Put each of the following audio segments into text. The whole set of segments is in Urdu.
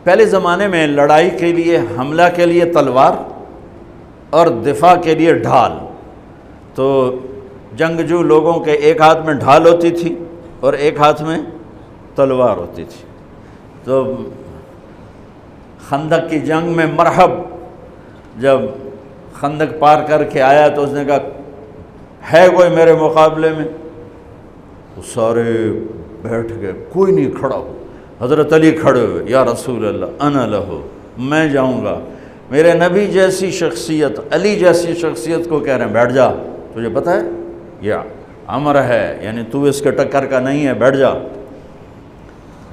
پہلے زمانے میں لڑائی کے لیے، حملہ کے لیے تلوار اور دفاع کے لیے ڈھال. تو جنگجو لوگوں کے ایک ہاتھ میں ڈھال ہوتی تھی اور ایک ہاتھ میں تلوار ہوتی تھی. تو خندق کی جنگ میں مرحب جب خندق پار کر کے آیا تو اس نے کہا ہے کوئی میرے مقابلے میں؟ تو سارے بیٹھ گئے، کوئی نہیں کھڑا ہو. حضرت علی کھڑے ہوئے، یا رسول اللہ انا لہو، میں جاؤں گا. میرے نبی جیسی شخصیت، علی جیسی شخصیت کو کہہ رہے ہیں بیٹھ جا، تجھے پتہ ہے یہ امر ہے، یعنی تو اس کے ٹکر کا نہیں ہے، بیٹھ جا.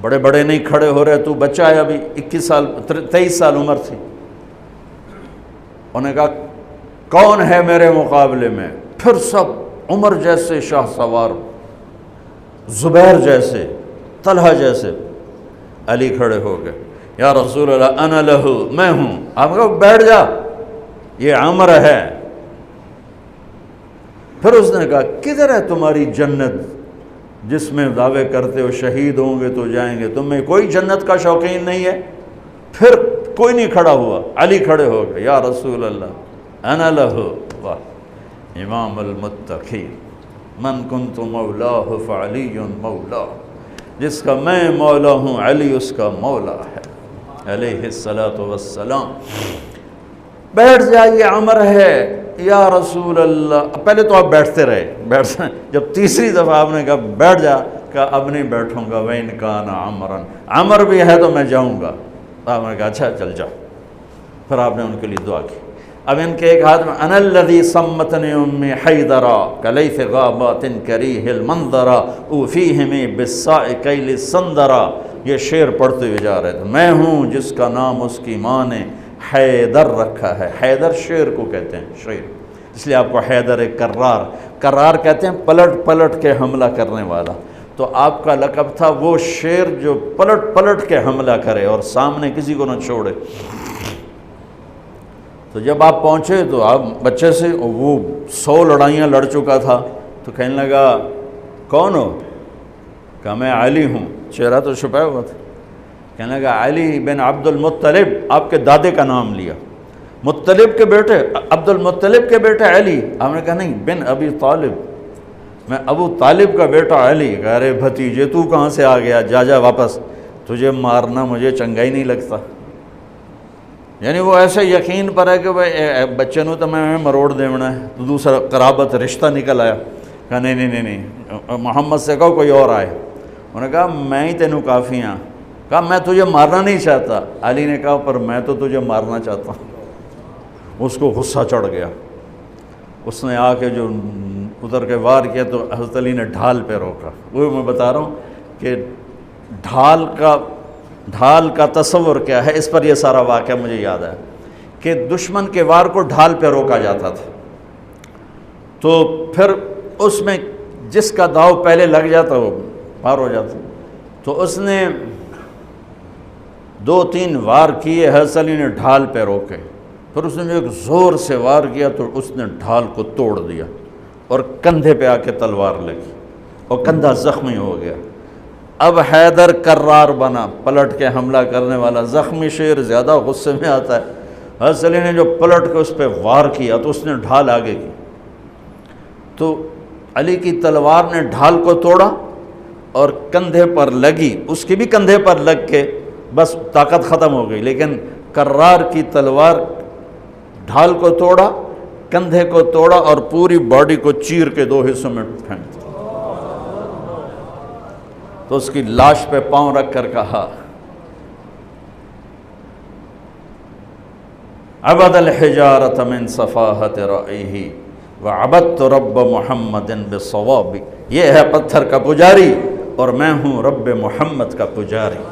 بڑے بڑے نہیں کھڑے ہو رہے، تو بچہ ہے، ابھی 21 سال 23 سال عمر تھی. انہوں نے کہا کون ہے میرے مقابلے میں؟ پھر سب عمر جیسے شاہ سوار، زبیر جیسے، طلحہ جیسے. علی کھڑے ہو گئے، یا رسول اللہ انا لہو، میں ہوں. آپ کہو بیٹھ جا، یہ عمر ہے. پھر اس نے کہا کدھر ہے تمہاری جنت جس میں دعوے کرتے ہو شہید ہوں گے تو جائیں گے، تمہیں کوئی جنت کا شوقین نہیں ہے؟ پھر کوئی نہیں کھڑا ہوا. علی کھڑے ہو گئے، یا رسول اللہ انا لہو. واہ، امام المتقین، من کنت مولاہ فعلی مولا، جس کا میں مولا ہوں علی اس کا مولا ہے علیہ الصلاۃ والسلام. بیٹھ جائیے، عمر ہے یا رسول اللہ. پہلے تو آپ بیٹھتے رہے، جب تیسری دفعہ آپ نے کہا بیٹھ جا، کہا اب نہیں بیٹھوں گا. وَإِنْ كَانَ عَمْرًا، عمر بھی ہے تو میں جاؤں گا. آپ نے کہا اچھا چل جاؤ. پھر آپ نے ان کے لیے دعا کی. اب ان کے ایک ہاتھ میں انا الذی سمتنی امی حیدرا کلیث غابات کریہ المنظرا اوفیہمی بالساء کیل السندرا. یہ شعر پڑھتے ہوئے جا رہے تھے. میں ہوں جس کا نام اس کی ماں نے حیدر رکھا ہے. حیدر شعر کو کہتے ہیں، شعر، اس لیے آپ کو حیدر کرار، کرار کہتے ہیں پلٹ پلٹ کے حملہ کرنے والا. تو آپ کا لقب تھا وہ شعر جو پلٹ پلٹ کے حملہ کرے اور سامنے کسی کو نہ چھوڑے. تو جب آپ پہنچے تو آپ بچے سے، وہ 100 لڑائیاں لڑ چکا تھا، تو کہنے لگا کون ہو؟ کہا میں علی ہوں. چہرہ تو چھپایا ہوا تھا. کہنے لگا علی بن عبد المطلب، آپ کے دادے کا نام لیا. مطلب کے بیٹے، عبد المطلب کے بیٹے علی. آپ نے کہا نہیں، بن ابی طالب، میں ابو طالب کا بیٹا علی. کہہ رہے بھتیجے تو کہاں سے آ گیا؟ جا جا واپس، تجھے مارنا مجھے چنگا ہی نہیں لگتا. یعنی وہ ایسے یقین پر ہے کہ بھائی بچے نو تو میں مروڑ دیونا ہے. تو دوسرا قرابت رشتہ نکل آیا. کہا نہیں، محمد سے کہو کوئی اور آئے. انہوں نے کہا میں ہی تینوں کافی ہاں. کہا میں تجھے مارنا نہیں چاہتا. علی نے کہا پر میں تو تجھے مارنا چاہتا ہوں. اس کو غصہ چڑھ گیا. اس نے آ کے جو ادھر کے وار کیا تو حضرت علی نے ڈھال پہ روکا. وہ میں بتا رہا ہوں کہ ڈھال کا تصور کیا ہے. اس پر یہ سارا واقعہ مجھے یاد ہے کہ دشمن کے وار کو ڈھال پہ روکا جاتا تھا. تو پھر اس میں جس کا داؤ پہلے لگ جاتا وہ پار ہو جاتا. تو اس نے 2-3 وار کیے، حضرت علی نے ڈھال پہ روکے. پھر اس نے جو ایک زور سے وار کیا تو اس نے ڈھال کو توڑ دیا اور کندھے پہ آ کے تلوار لگی اور کندھا زخمی ہو گیا. اب حیدر کرار بنا، پلٹ کے حملہ کرنے والا. زخمی شیر زیادہ غصے میں آتا ہے. حضرت علی نے جو پلٹ کے اس پہ وار کیا تو اس نے ڈھال آگے کی. تو علی کی تلوار نے ڈھال کو توڑا اور کندھے پر لگی. اس کی بھی کندھے پر لگ کے بس طاقت ختم ہو گئی. لیکن کرار کی تلوار ڈھال کو توڑا، کندھے کو توڑا اور پوری باڈی کو چیر کے 2 حصوں میں پھینک دیا. تو اس کی لاش پہ پاؤں رکھ کر کہا عبد الحجارۃ من صفاحت رأیہ وعبدت رب محمد بالصواب. یہ ہے پتھر کا پجاری اور میں ہوں رب محمد کا پجاری.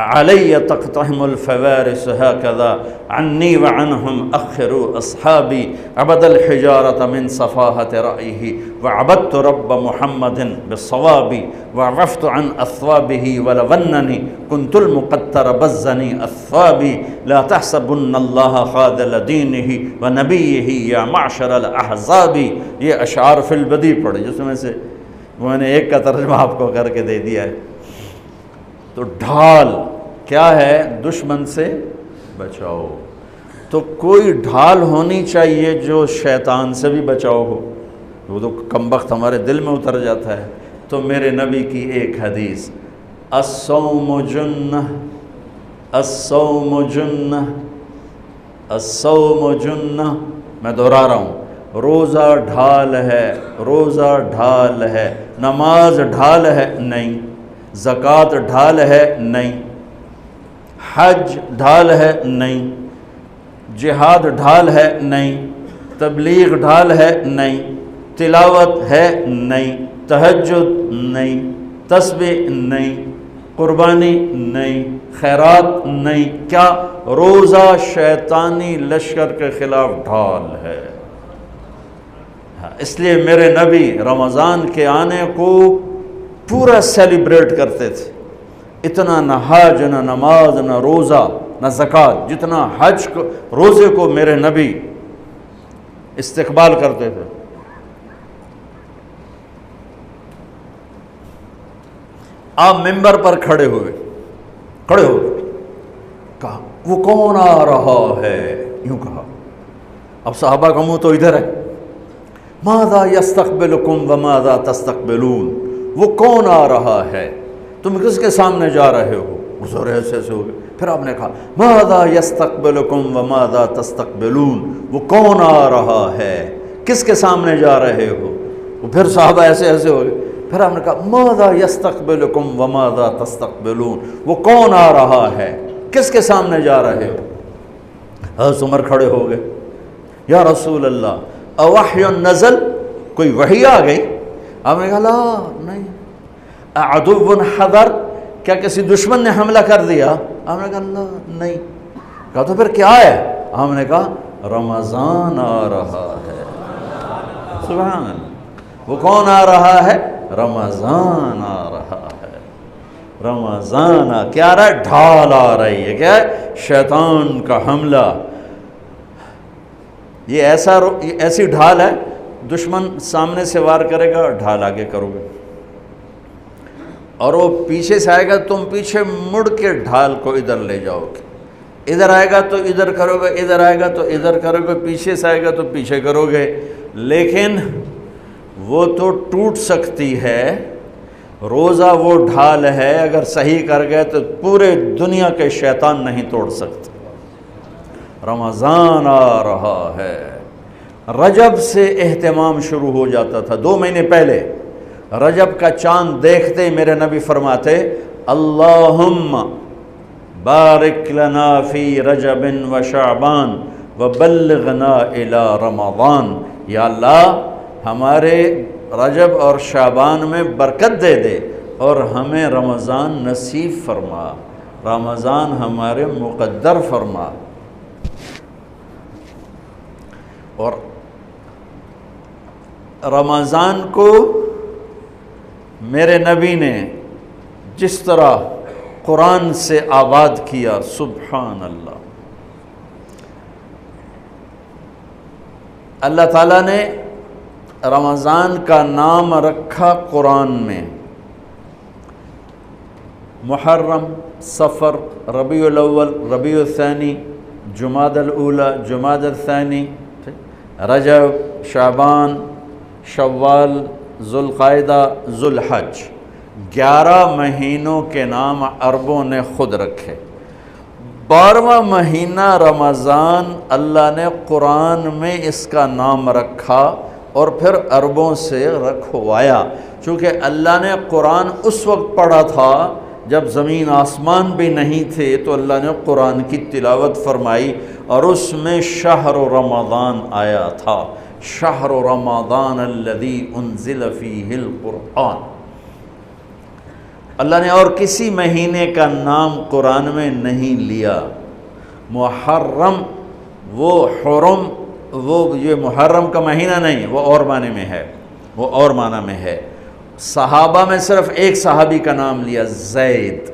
علی تقتحم الفوارس هكذا عني وعنهم أخروا أصحابي عبد الحجارة من صفاحة رأيه وعبدت رب محمد بالصواب وعفت عن أثوابه ولونني كنت المقتر بزني أثوابي لا تحسبن الله خاذل دينه ونبيه يا معشر الأحزاب. یہ اشعار فی البدی پڑھے جس میں سے میں نے ایک کا ترجمہ آپ کو کر کے دے دیا ہے۔ تو ڈھال کیا ہے؟ دشمن سے بچاؤ۔ تو کوئی ڈھال ہونی چاہیے جو شیطان سے بھی بچاؤ ہو، وہ تو کم بخت ہمارے دل میں اتر جاتا ہے۔ تو میرے نبی کی ایک حدیث، الصوم جنہ، الصوم جنہ، الصوم جنہ، میں دہرا رہا ہوں، روزہ ڈھال ہے، روزہ ڈھال ہے۔ نماز ڈھال ہے؟ نہیں۔ زکوٰۃ ڈھال ہے؟ نہیں۔ حج ڈھال ہے؟ نہیں۔ جہاد ڈھال ہے؟ نہیں۔ تبلیغ ڈھال ہے؟ نہیں۔ تلاوت ہے؟ نہیں۔ تہجد نہیں۔ تسبیح نہیں۔ قربانی نہیں۔ خیرات نہیں۔ کیا؟ روزہ شیطانی لشکر کے خلاف ڈھال ہے۔ اس لیے میرے نبی رمضان کے آنے کو پورا سیلیبریٹ کرتے تھے۔ اتنا نہ حج، نہ نماز، نہ روزہ، نہ زکوٰۃ، جتنا حج کو، روزے کو میرے نبی استقبال کرتے تھے۔ آپ ممبر پر کھڑے ہو کہا وہ کون آ رہا ہے؟ یوں کہا۔ اب صحابہ کا منہ تو ادھر ہے، ماذا یستقبلکم وماذا تستقبلون، وہ کون آ رہا ہے، تم کس کے سامنے جا رہے ہو؟ حضور ایسے ہو گئے۔ پھر آپ نے کہا ماذا یستقبلکم وماذا تستقبلون، وہ کون آ رہا ہے، کس کے سامنے جا رہے ہو؟ وہ پھر صحابہ ایسے ہو گئے۔ پھر آپ نے کہا ماذا یستقبلکم وماذا تستقبلون، وہ کون آ رہا ہے، کس کے سامنے جا رہے ہو؟ حضرت عمر کھڑے ہو گئے، یا رسول اللہ اوحی نزل، کوئی وحی آ گئی؟ آپ نے کہا لا نہیں۔ اعدو حضر، کیا کسی دشمن نے حملہ کر دیا؟ آپ نے کہا لا نہیں۔ کہا تو پھر کیا ہے؟ آپ نے کہا رمضان آ رہا ہے۔ سبحان اللہ، وہ کون آ رہا ہے؟ رمضان آ رہا ہے۔ رمضان کیا آ رہا ہے؟ ڈھال آ رہی ہے۔ کیا ہے؟ شیطان کا حملہ۔ یہ ایسی ڈھال ہے، دشمن سامنے سے وار کرے گا، ڈھال آگے کرو گے، اور وہ پیچھے سے آئے گا، تم پیچھے مڑ کے ڈھال کو ادھر لے جاؤ گے، ادھر آئے گا تو ادھر کرو گے، ادھر آئے گا تو ادھر کرو گے، پیچھے سے آئے گا تو پیچھے کرو گے، لیکن وہ تو ٹوٹ سکتی ہے۔ روزہ وہ ڈھال ہے، اگر صحیح کر گئے تو پورے دنیا کے شیطان نہیں توڑ سکتے۔ رمضان آ رہا ہے۔ رجب سے اہتمام شروع ہو جاتا تھا، 2 مہینے پہلے رجب کا چاند دیکھتے میرے نبی فرماتے اللہم بارک لنا فی رجب و شعبان وبلغنا الی رمضان، یا اللہ ہمارے رجب اور شعبان میں برکت دے دے اور ہمیں رمضان نصیب فرما، رمضان ہمارے مقدر فرما۔ اور رمضان کو میرے نبی نے جس طرح قرآن سے آباد کیا، سبحان اللہ، اللہ تعالیٰ نے رمضان کا نام رکھا قرآن میں، محرم، صفر، ربیع الاول، ربیع الثانی، جمادی الاولی، جمادی الثانی، رجب، شعبان، شوال، ذوالقعدہ، ذوالحج، 11 مہینوں کے نام عربوں نے خود رکھے۔ 12واں مہینہ رمضان اللہ نے قرآن میں اس کا نام رکھا اور پھر عربوں سے رکھوایا، چونکہ اللہ نے قرآن اس وقت پڑھا تھا جب زمین آسمان بھی نہیں تھے، تو اللہ نے قرآن کی تلاوت فرمائی اور اس میں شہر رمضان آیا تھا، شہر رمضان الذی انزل فیہ القرآن۔ اللہ نے اور کسی مہینے کا نام قرآن میں نہیں لیا۔ محرم، وہ حرم، وہ یہ محرم کا مہینہ نہیں، وہ اور معنی میں ہے، وہ اور معنی میں ہے۔ صحابہ میں صرف ایک صحابی کا نام لیا، زید،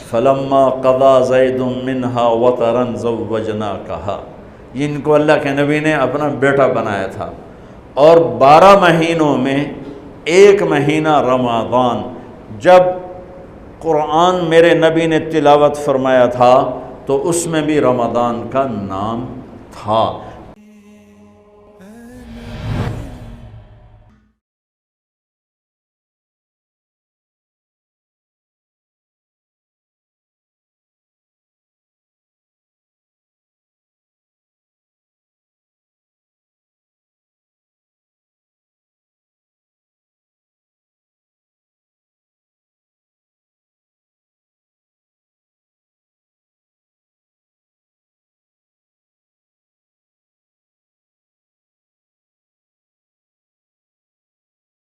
فلما قضا زید منہا وطرا زوجناکہا، جن کو اللہ کے نبی نے اپنا بیٹا بنایا تھا، اور 12 مہینوں میں ایک مہینہ رمضان، جب قرآن میرے نبی نے تلاوت فرمایا تھا تو اس میں بھی رمضان کا نام تھا،